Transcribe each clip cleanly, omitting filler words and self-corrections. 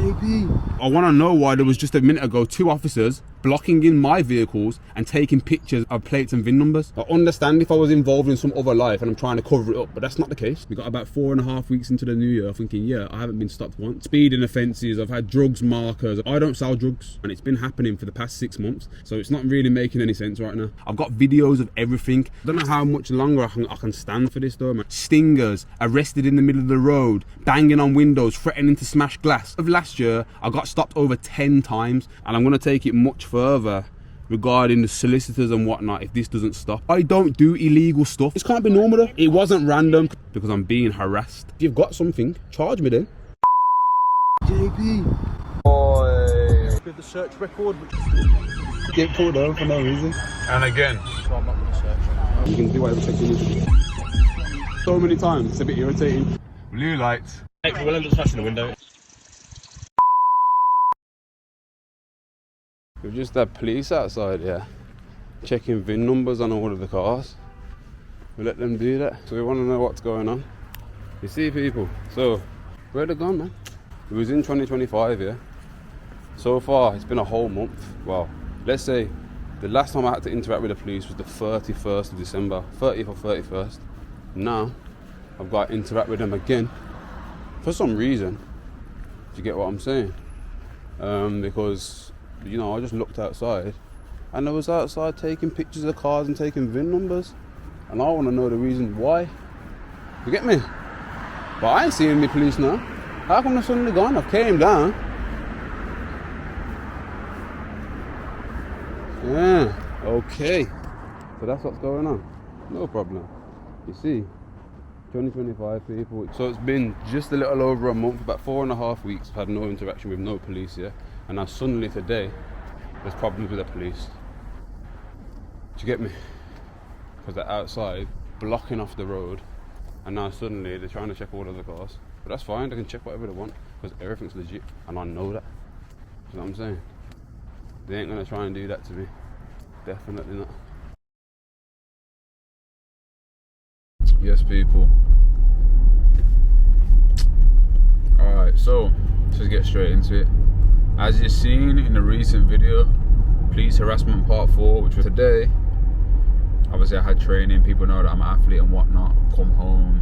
JP. I want to know why there was just a minute ago 2 officers blocking in my vehicles and taking pictures of plates and VIN numbers. I understand if I was involved in some other life and I'm trying to cover it up, but that's not the case. We got about 4.5 weeks into the new year thinking, yeah, I haven't been stopped once. Speeding offences, I've had drugs markers. I don't sell drugs, and it's been happening for the past 6 months, so it's not really making any sense right now. I've got videos of everything. I don't know how much longer I can stand for this though, man. Stingers, arrested in the middle of the road, banging on windows, threatening to smash glass. Of last year, I got stopped over 10 times, and I'm gonna take it much further regarding the solicitors and whatnot if this doesn't stop. I don't do illegal stuff. This can't be normal though. It wasn't random because I'm being harassed. If you've got something, charge me then. JP. Boy. With the search record. Get pulled over for no reason. And again. So I'm not going to search. You can do whatever section you need to do. So many times, it's a bit irritating. Blue lights. Hey, we'll end up smashing the window. We've just had police outside here, checking VIN numbers on all of the cars. We let them do that, so we want to know what's going on. You see people, so where they gone, man? It was in 2025, yeah? So far, it's been a whole month. Well, let's say the last time I had to interact with the police was the 31st of December, 30th or 31st. Now, I've got to interact with them again for some reason. Do you get what I'm saying? Because, you know, I just looked outside and I was outside taking pictures of the cars and taking VIN numbers, and I want to know the reason why. You get me? But I ain't seeing any police now. How come they're suddenly gone? I came down. Yeah, okay. So that's what's going on. No problem. You see, 2025 people. So it's been just a little over a month, about 4.5 weeks. I've had no interaction with no police here. And now suddenly today, there's problems with the police. Do you get me? Because they're outside, blocking off the road. And now suddenly they're trying to check all of the cars. But that's fine, they can check whatever they want, because everything's legit, and I know that. You know what I'm saying? They ain't gonna try and do that to me. Definitely not. Yes, people. Alright, so let's get straight into it. As you've seen in the recent video, police harassment part 4, which was today. Obviously I had training, people know that I'm an athlete and whatnot. Come home,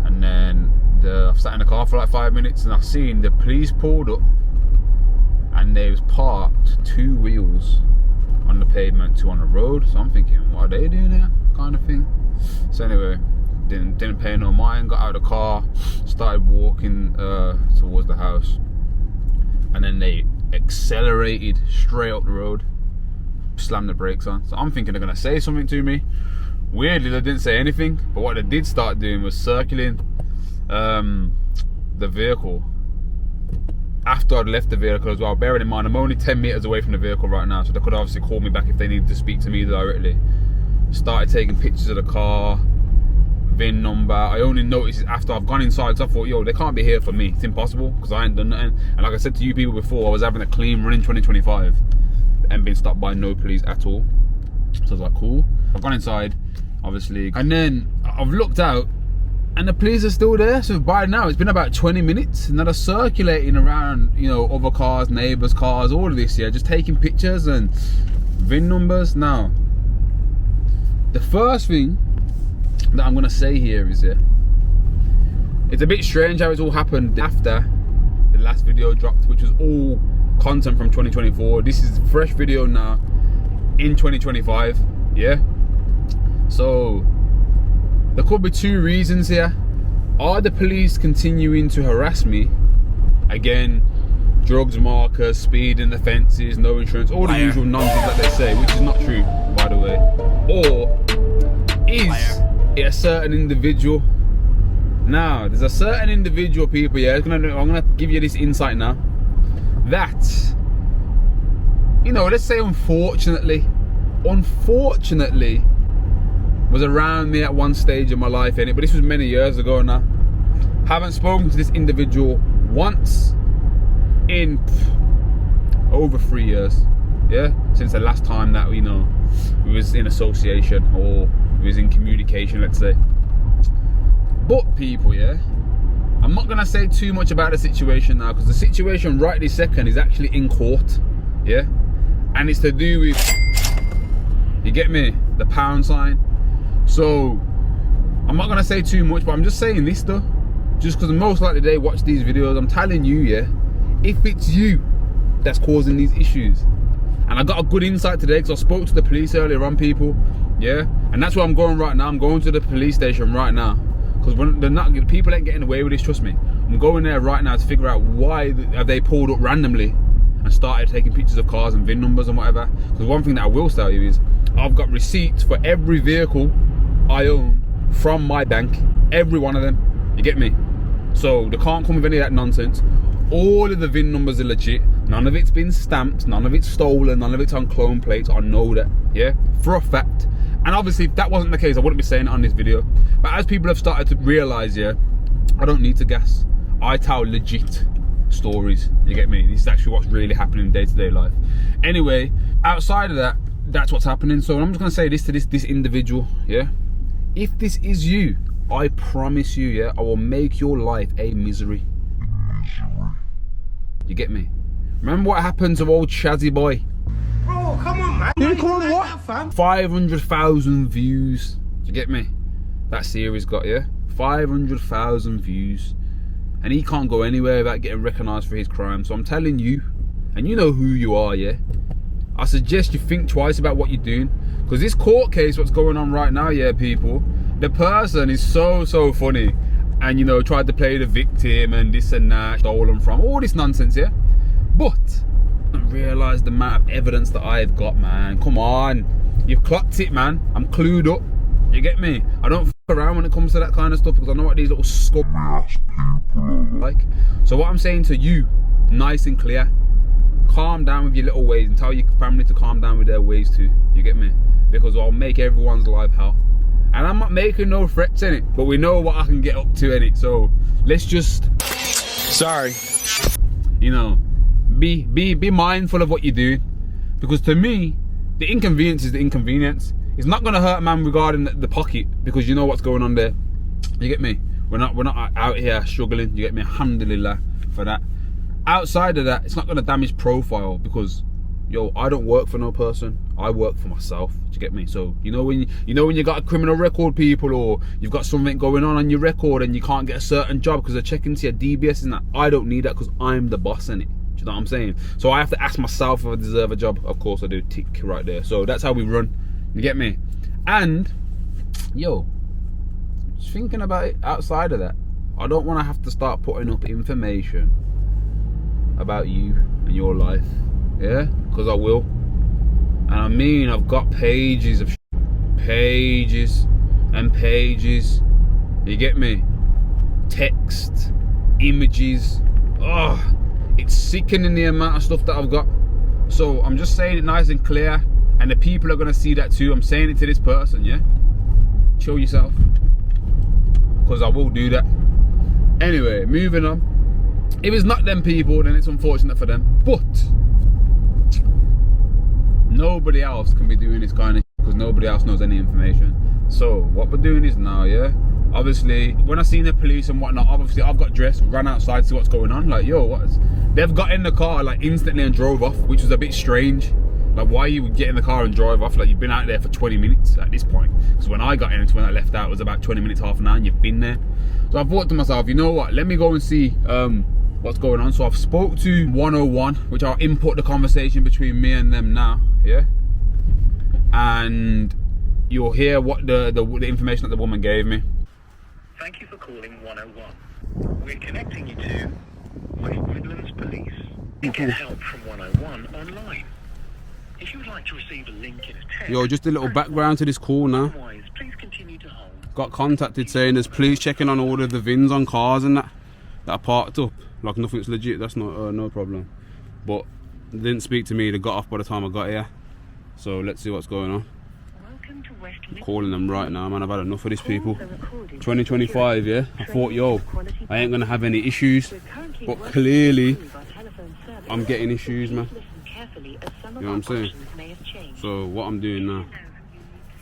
and then I've sat in the car for like 5 minutes, and I've seen the police pulled up and they was parked 2 wheels on the pavement, 2 on the road. So I'm thinking, what are they doing here, kind of thing. So anyway, didn't pay no mind, got out of the car, started walking towards the house, and then they accelerated straight up the road, slammed the brakes on. So I'm thinking they're gonna say something to me. Weirdly, they didn't say anything, but what they did start doing was circling the vehicle after I'd left the vehicle as well. Bearing in mind, I'm only 10 meters away from the vehicle right now, so they could obviously call me back if they needed to speak to me directly. Started taking pictures of the car, VIN number. I only noticed it after I've gone inside, because I thought, yo, they can't be here for me. It's impossible, because I ain't done nothing. And like I said to you people before, I was having a clean run in 2025 and been stopped by no police at all. So I was like, cool. I've gone inside, obviously, and then I've looked out and the police are still there. So by now it's been about 20 minutes and they're circulating around, you know, other cars, neighbours' cars, all of this, yeah, just taking pictures and VIN numbers. Now, the first thing that I'm gonna say here is, it's a bit strange how it's all happened after the last video dropped, which was all content from 2024. This is fresh video now in 2025, yeah? So there could be 2 reasons here. Are the police continuing to harass me? Again, drugs markers, speeding offences, no insurance, all the usual nonsense that they say, which is not true, by the way. Or is it a certain individual? Now, there's a certain individual, people, yeah, I'm gonna give you this insight now, that, you know, let's say unfortunately was around me at one stage in my life, innit? But this was many years ago now. Haven't spoken to this individual once in over 3 years, yeah, since the last time that, you know, we was in association or we was in communication, let's say. But people, yeah, I'm I'm not gonna say too much about the situation now, because the situation right this second is actually in court, yeah? And it's to do with, you get me, the pound sign. So I'm not gonna say too much, but I'm just saying this though, just because most likely they watch these videos. I'm telling you, yeah, if it's you that's causing these issues, and I got a good insight today because I spoke to the police earlier on, people, yeah, and that's where I'm going right now. I'm going to the police station right now, because when they're not, people ain't getting away with this, trust me. I'm going there right now to figure out why have they pulled up randomly and started taking pictures of cars and VIN numbers and whatever. Because one thing that I will tell you is I've got receipts for every vehicle I own from my bank, every one of them, you get me? So they can't come with any of that nonsense. All of the VIN numbers are legit. None of it's been stamped, none of it's stolen, none of it's on clone plates. I know that, yeah, for a fact. And obviously if that wasn't the case, I wouldn't be saying it on this video. But as people have started to realise, yeah, I don't need to gas. I tell legit stories, you get me? This is actually what's really happening in day-to-day life. Anyway, outside of that, that's what's happening. So I'm just gonna say this to this individual, yeah? If this is you, I promise you, yeah, I will make your life a misery. You get me? Remember what happened to old Shazzy Boy? Bro, come on, man. You call him what? 500,000 views. You get me? That series got, yeah? 500,000 views. And he can't go anywhere without getting recognised for his crime. So I'm telling you, and you know who you are, yeah? I suggest you think twice about what you're doing. Because this court case, what's going on right now, yeah, people, the person is so funny. And, you know, tried to play the victim and this and that, stolen from, all this nonsense, yeah? But I realised the amount of evidence that I've got, man. Come on. You've clocked it, man. I'm clued up. You get me? I don't f around when it comes to that kind of stuff, because I know what these little scummy ass people are like. So what I'm saying to you, nice and clear, calm down with your little ways and tell your family to calm down with their ways too. You get me? Because I'll make everyone's life hell. And I'm not making no threats in it, but we know what I can get up to in it. So let's just, sorry, you know, be mindful of what you're doing. Because to me, the inconvenience is the inconvenience. It's not gonna hurt a man regarding the pocket, because you know what's going on there. You get me? We're not out here struggling. You get me? Alhamdulillah for that. Outside of that, it's not gonna damage profile, because yo, I don't work for no person. I work for myself. Do you get me? So you know when you got a criminal record, people, or you've got something going on your record and you can't get a certain job because they're checking to your DBS and that. I don't need that, because I'm the boss in it. Do you know what I'm saying? So I have to ask myself if I deserve a job. Of course I do. Tick right there. So that's how we run. You get me? And yo, just thinking about it outside of that, I don't want to have to start putting up information about you and your life. Yeah, because I will. And I mean, I've got pages of pages and pages. You get me? Text, images. Oh, it's sickening the amount of stuff that I've got. So I'm just saying it nice and clear, and the people are gonna see that too. I'm saying it to this person, yeah? Chill yourself, because I will do that. Anyway, moving on. If it's not them people, then it's unfortunate for them. But nobody else can be doing this kind of shit, because nobody else knows any information. So what we're doing is now, yeah, obviously when I seen the police and whatnot, obviously I've got dressed, ran outside to see what's going on. Like, yo, what's, they've got in the car like instantly and drove off, which was a bit strange. Like, why you would get in the car and drive off? Like, you've been out there for 20 minutes at this point. Because when I got in and when I left out, it was about 20 minutes, half an hour, and you've been there. So I thought to myself, you know what, let me go and see what's going on. So I've spoke to 101, which I'll input the conversation between me and them now, yeah? And you'll hear what the information that the woman gave me. Thank you for calling 101. We're connecting you to West Midlands Police. You can get help from 101 online. If you would like to receive a link in a text... Yo, just a little background to this call now. Otherwise, please continue to hold. Got contacted saying there's police checking on all of the VINs on cars and that are parked up. Like, nothing's legit, that's not no problem. But they didn't speak to me, they got off by the time I got here. So let's see what's going on. Welcome to West I'm calling them right now, man. I've had enough of these people. 2025, yeah? I thought, yo, I ain't gonna have any issues. But clearly, I'm getting issues, man. You know what I'm saying? So what I'm doing now,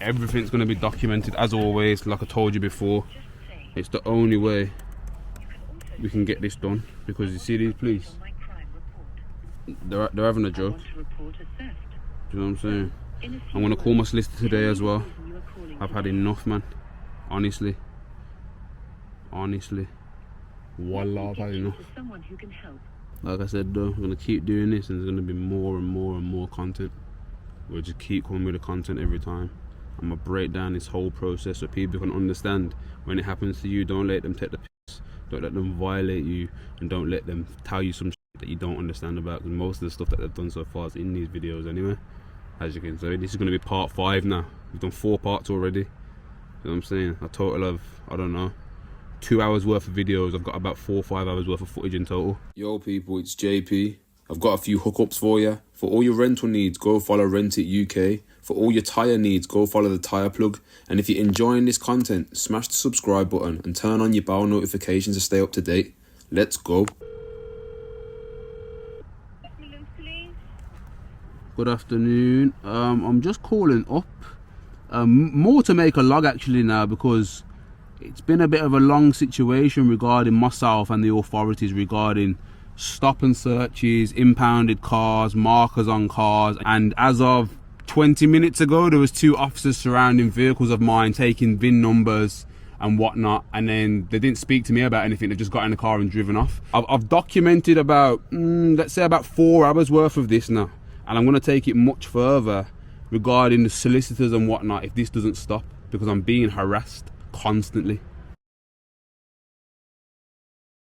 everything's gonna be documented as always, like I told you before. It's the only way we can get this done, because you see these police, they're having a joke. Do you know what I'm saying? I'm gonna call my solicitor today as well. I've had enough, man. Honestly, wallah, I've had enough. Like I said though, I'm gonna keep doing this, and there's gonna be more and more and more content. We'll just keep coming with the content every time. I'm gonna break down this whole process so people can understand when it happens to you. Don't let them take the piss, don't let them violate you, and don't let them tell you some shit that you don't understand about, because most of the stuff that they've done so far is in these videos anyway. As you can see, this is going to be part 5 now. We've done 4 parts already. You know what I'm saying? A total of, I don't know, 2 hours worth of videos. I've got about 4 or 5 hours worth of footage in total. Yo people, it's JP. I've got a few hookups for you. For all your rental needs, go follow Rent It UK. For all your tyre needs, go follow the Tyre Plug. And if you're enjoying this content, smash the subscribe button and turn on your bell notifications to stay up to date. Let's go. Good afternoon. I'm just calling up, more to make a log actually now, because it's been a bit of a long situation regarding myself and the authorities regarding stop and searches, impounded cars, markers on cars, and as of 20 minutes ago there was 2 officers surrounding vehicles of mine, taking VIN numbers and whatnot, and then they didn't speak to me about anything. They just got in the car and driven off. I've documented about, let's say about 4 hours worth of this now. And I'm going to take it much further regarding the solicitors and whatnot if this doesn't stop, because I'm being harassed constantly.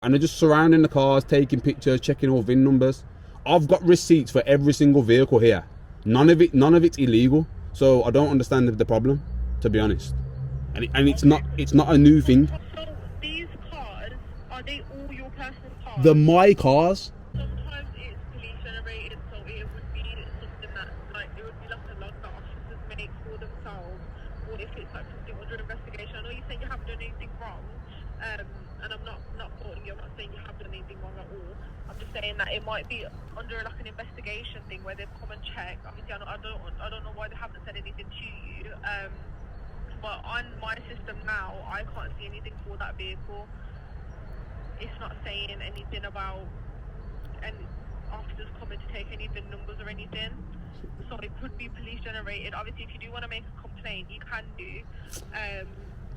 And they're just surrounding the cars, taking pictures, checking all VIN numbers. I've got receipts for every single vehicle here. None of it's illegal. So I don't understand the problem, to be honest. And it's not a new thing. So these cars, are they all your personal cars? They're my cars. Sometimes it's police generated, so it would be something that, like, it would be like a log that officers make for themselves, or if it's like something under investigation. I know you say you haven't done anything wrong, and I'm not faulting you. I'm not saying you have done anything wrong at all. I'm just saying that it might be under like an investigation thing where they've come and checked. Obviously, I don't know why they haven't said anything to you. But on my system now, I can't see anything for that vehicle. It's not saying anything about any officers coming to take any VIN numbers or anything. So it could be police generated. Obviously, if you do want to make a complaint, you can do.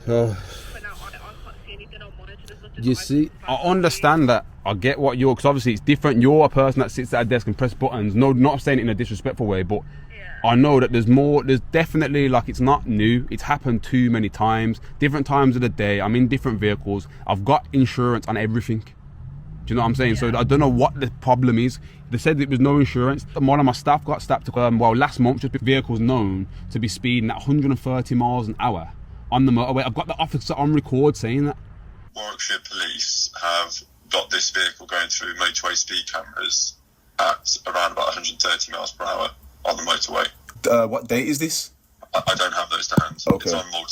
But now I can't see anything on monitor. You see, I understand that. I get what you're, because obviously it's different. You're a person that sits at a desk and press buttons. No, not saying it in a disrespectful way, but yeah. I know that there's more. There's definitely, like, it's not new. It's happened too many times. Different times of the day. I'm in different vehicles. I've got insurance on everything. Do you know what I'm saying? Yeah. So I don't know what the problem is. They said there was no insurance. One of my staff got stopped, last month, just vehicles known to be speeding at 130 miles an hour on the motorway. I've got the officer on record saying that. Warwickshire Police have got this vehicle going through motorway speed cameras at around about 130 miles per hour on the motorway. What date is this? I don't have those to hand. Okay.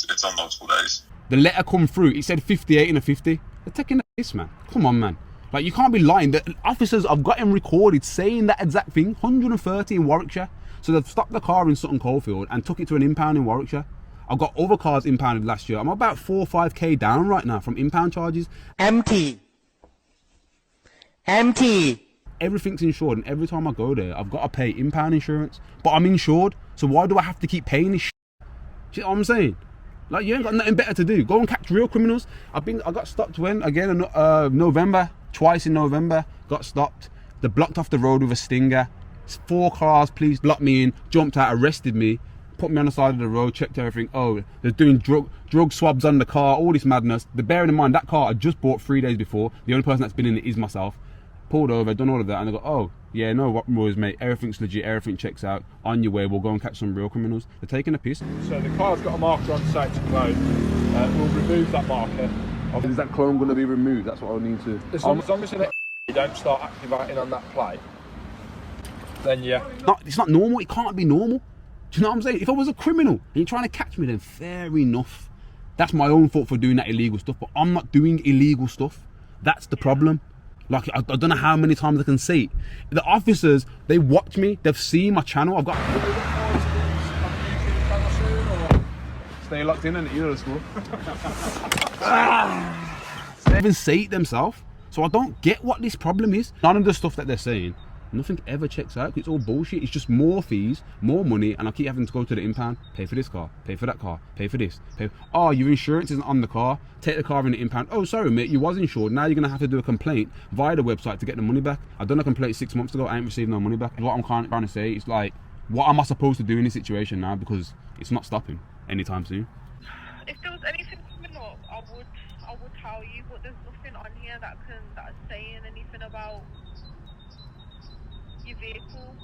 It's on multiple days. The letter come through, it said 58 and a 50. They're taking the piss, man. Come on, man. Like, you can't be lying. The officers, I've got him recorded saying that exact thing. 130 in Warwickshire. So they've stopped the car in Sutton Coldfield and took it to an impound in Warwickshire. I've got other cars impounded last year. I'm about 4 or 5k down right now from impound charges. Empty. Everything's insured, and every time I go there, I've got to pay impound insurance. But I'm insured, so why do I have to keep paying this shit? You know what I'm saying? Like, you ain't got nothing better to do. Go and catch real criminals. I got stopped when? Again, November. Twice in November, got stopped. They blocked off the road with a stinger. 4 cars, police blocked me in, jumped out, arrested me, put me on the side of the road, checked everything. Oh, they're doing drug swabs on the car, all this madness. They're bearing in mind that car I just bought 3 days before. The only person that's been in it is myself. Pulled over, done all of that, and they go, oh, yeah, no worries, mate. Everything's legit, everything checks out. On your way, we'll go and catch some real criminals. They're taking a piss. So the car's got a marker on site to clone. We'll remove that marker. Is that clone going to be removed? That's what I need to... As long as you don't start activating on that plate, then yeah. It's not normal. It can't be normal. Do you know what I'm saying? If I was a criminal and you're trying to catch me, then fair enough. That's my own fault for doing that illegal stuff, but I'm not doing illegal stuff. That's the problem. Like, I don't know how many times I can say it. The officers, they watch me, they've seen my channel. I've got... Stay locked in and you know the score. They even say it themselves. So I don't get what this problem is. None of the stuff that they're saying, nothing ever checks out. It's all bullshit. It's just more fees, more money, and I keep having to go to the impound, pay for this car, pay for that car, pay for this. Oh, your insurance isn't on the car. Take the car in the impound. Oh, sorry, mate, you was insured. Now you're gonna have to do a complaint via the website to get the money back. I done a complaint 6 months ago. I ain't received no money back. What I'm trying to say is like, what am I supposed to do in this situation now? Because it's not stopping anytime soon. If there was anything coming up, I would tell you, but there's nothing on here that's saying anything about your vehicle.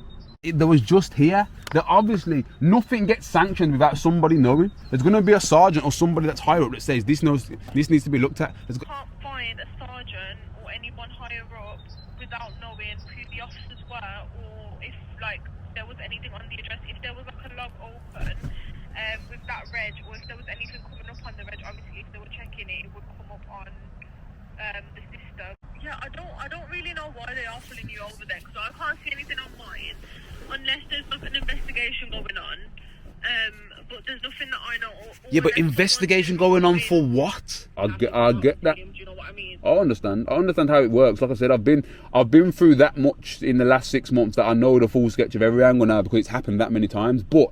There was just here that obviously nothing gets sanctioned without somebody knowing. There's going to be a sergeant or somebody that's higher up that says this needs to be looked at. You can't find a sergeant or anyone higher up without knowing who the officers were, or if like there was anything on the address, if there was like a log open with that reg, or if there was anything coming up on the reg. Obviously, if they were checking it, it would come up on the system. Yeah, I don't really know why they are pulling you over there, because I can't see anything on mine unless there's like an investigation going on. But there's nothing that I know. Yeah, but investigation going on for what? I get that. Do you know what I mean? I understand how it works. Like I said, I've been through that much in the last 6 months that I know the full sketch of every angle now, because it's happened that many times. But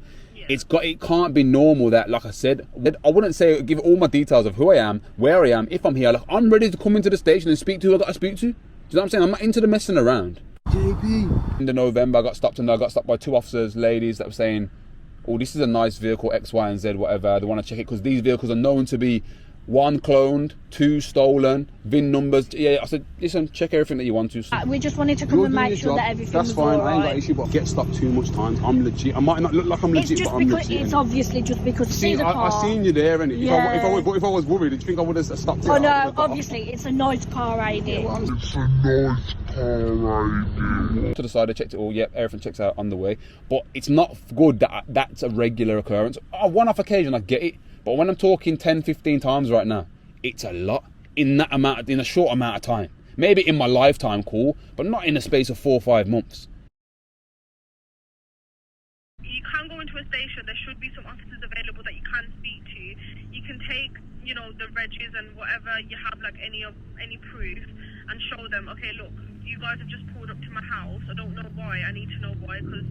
it can't be normal that, like I said, I wouldn't say give all my details of who I am, where I am, if I'm here. Like, I'm ready to come into the station and speak to who I got to speak to. Do you know what I'm saying? I'm not into the messing around. JP. In November, I got stopped by 2 officers, ladies, that were saying, oh, this is a nice vehicle, X, Y, and Z, whatever. They want to check it because these vehicles are known to be 1 cloned, 2 stolen, VIN numbers. Yeah, I said, listen, check everything that you want to. We just wanted to come and make sure that everything was all right. That's fine, I ain't got an issue, but get stopped too much times. I'm legit. I might not look like I'm legit, but I'm legit. It's obviously just because see the car. I seen you there, and yeah. if I was worried, do you think I would have stopped it? Oh no, obviously it's a nice car ID. It's a nice car ID. To the side, I checked it all. Yep, everything checks out on the way. But it's not good that that's a regular occurrence. One-off occasion, I get it. But when I'm talking 10, 15 times right now, it's a lot in a short amount of time. Maybe in my lifetime, cool, but not in the space of 4 or 5 months. You can go into a station. There should be some officers available that you can speak to. You can take, the regs and whatever you have, like any proof, and show them. Okay, look, you guys have just pulled up to my house. I don't know why. I need to know why, because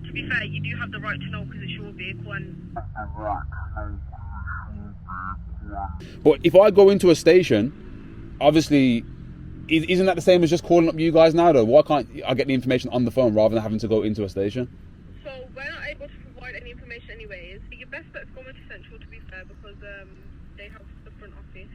to be fair, you do have the right to know because it's your vehicle and. But if I go into a station, obviously, isn't that the same as just calling up you guys now, though? Why can't I get the information on the phone rather than having to go into a station? So we're not able to provide any information anyways. Your best bet's going to Central, to be fair, because they have the front office.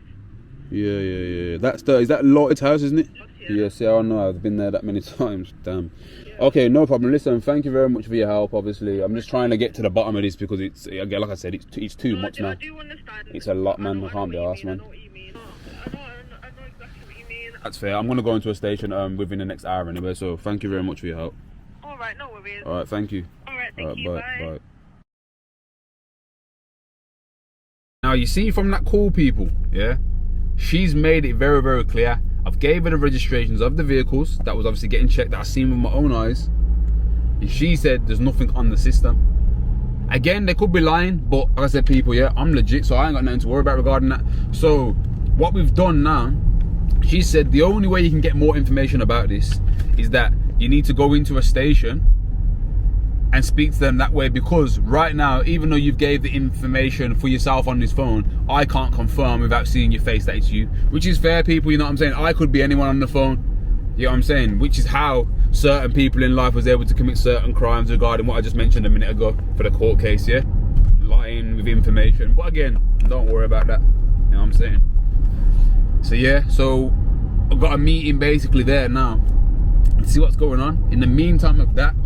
Yeah. Is that Lloyd's house, isn't it? Yeah, see, I know. I've been there that many times. Damn. Yeah. Okay, no problem. Listen, thank you very much for your help, obviously. I'm just trying to get to the bottom of this because it's, again, like I said, it's too much now. I do understand. It's a lot, man. I can't be arsed, man. I know what you mean. I know exactly what you mean. That's fair. I'm going to go into a station within the next hour anyway, so thank you very much for your help. Alright, no worries. Alright, thank you. Alright, thank you. Bye. Now, you see from that call, people, yeah? She's made it very, very clear. I've gave her the registrations of the vehicles that was obviously getting checked that I've seen with my own eyes. And she said there's nothing on the system. Again, they could be lying, but like I said, people, yeah, I'm legit, so I ain't got nothing to worry about regarding that. So what we've done now, she said the only way you can get more information about this is that you need to go into a station and speak to them that way, because right now, even though you've gave the information for yourself on this phone, I can't confirm without seeing your face that it's you, which is fair, people, you know what I'm saying? I could be anyone on the phone, you know what I'm saying? Which is how certain people in life was able to commit certain crimes regarding what I just mentioned a minute ago for the court case, yeah? Lying with information. But again, don't worry about that, you know what I'm saying? So yeah, so I've got a meeting basically there now to see what's going on. In the meantime of that,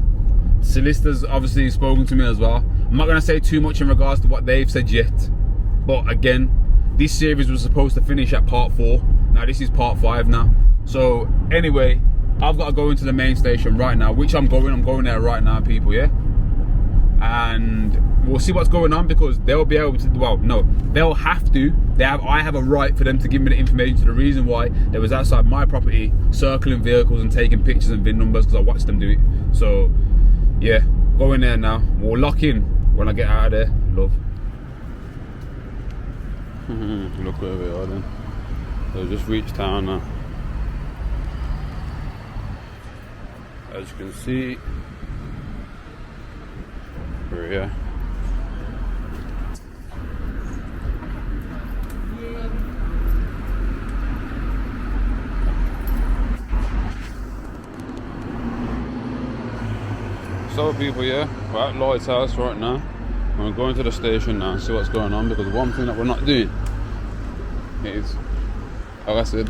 solicitors obviously spoken to me as well. I'm not going to say too much in regards to what they've said yet, but again, this series was supposed to finish at part 4. Now this is part 5 now. So anyway, I've got to go into the main station right now, which I'm going there right now, people, yeah? And we'll see what's going on, because they'll be able to, well, no, they'll have to, I have a right for them to give me the information to the reason why they was outside my property circling vehicles and taking pictures and VIN numbers, because I watched them do it. So yeah, go in there now. We'll lock in when I get out of there. Love. Look where we are then. So just reached town now. as you can see, we're here. So people, yeah, we're at Lloyd's house right now. We're going to the station now and see what's going on, because one thing that we're not doing is, like I said,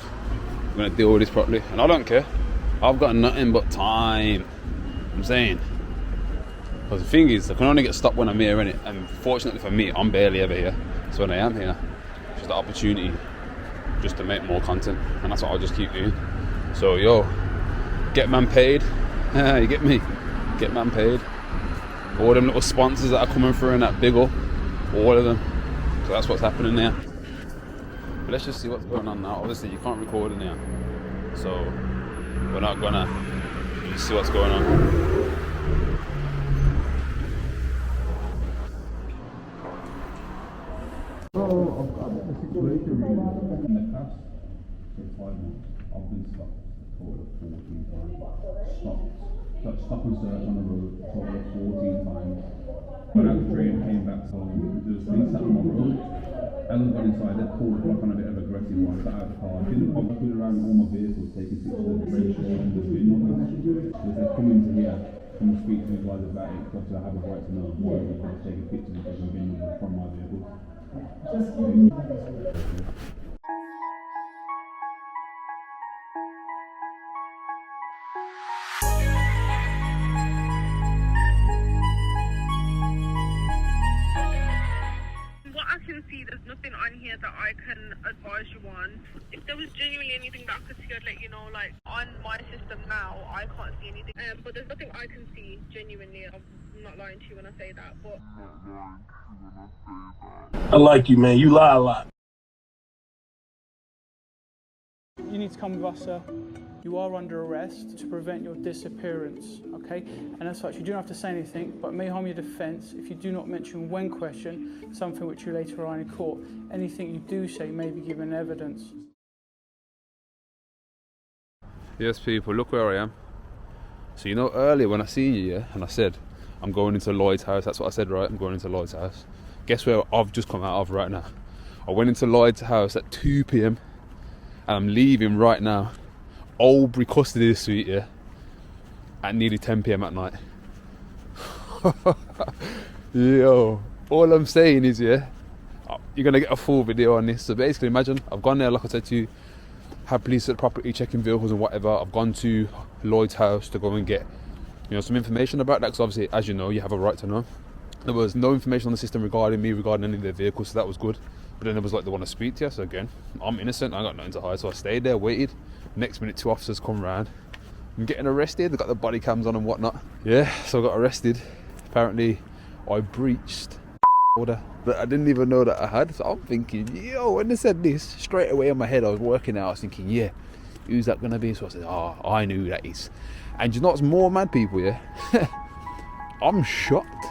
we're going to deal with this properly. And I don't care. I've got nothing but time. I'm saying. Because the thing is, I can only get stopped when I'm here, innit? And fortunately for me, I'm barely ever here. So when I am here, it's just the opportunity just to make more content. And that's what I'll just keep doing. So yo, get man paid. You get me? Get man paid. All them little sponsors that are coming through in that big up, all of them. So that's what's happening there. But let's just see what's going on now. Obviously you can't record in here, so we're not gonna see what's going on. So I've got a bit of a situation really. In the past, say 5 months, I've been stopped a total of 14 times. Stop and search on the road a total of 14 times. Got out the train, came back home, there was police sat on my road. As I got inside, they pulled the clock on a bit of aggressive one, got out of the car, didn't bother putting around all my vehicles, taking pictures of the registration, the VIN number. They said, come into here, come and speak to me guys about it, because I have a right to know why we're taking pictures of the VIN number from my vehicle. There's nothing on here that I can advise you on. If there was genuinely anything that I could see, I'd let you know. Like on my system now, I can't see anything. But there's nothing I can see genuinely. I'm not lying to you when I say that. But I like you, man. You lie a lot. You need to come with us, sir. You are under arrest to prevent your disappearance, okay? And as such, you don't have to say anything, but it may harm your defence if you do not mention when questioned something which you later on in court. Anything you do say may be given evidence. Yes, people, look where I am. So you know earlier when I seen you, yeah, and I said, I'm going into Lloyd's house. That's what I said, right? I'm going into Lloyd's house. Guess where I've just come out of right now? I went into Lloyd's house at 2 p.m. and I'm leaving right now. Albury custody suite, yeah, at nearly 10 p.m. at night. Yo, all I'm saying is, yeah, you're gonna get a full video on this. So basically, imagine I've gone there, like I said to you, had police at the property checking vehicles and whatever. I've gone to Lloyd's house to go and get, you know, some information about that, because obviously, as you know, you have a right to know. There was no information on the system regarding me, regarding any of their vehicles, so that was good. But then it was like they want to speak to you, so again, I'm innocent, I got nothing to hide, so I stayed there, waited. Next minute, 2 officers come round. I'm getting arrested, they've got the body cams on and whatnot. Yeah, so I got arrested. Apparently, I breached order that I didn't even know that I had. So I'm thinking, yo, when they said this, straight away in my head, I was working out, I was thinking, yeah, who's that gonna be? So I said, oh, I knew who that is. And you know what's more mad, people, yeah? I'm shocked.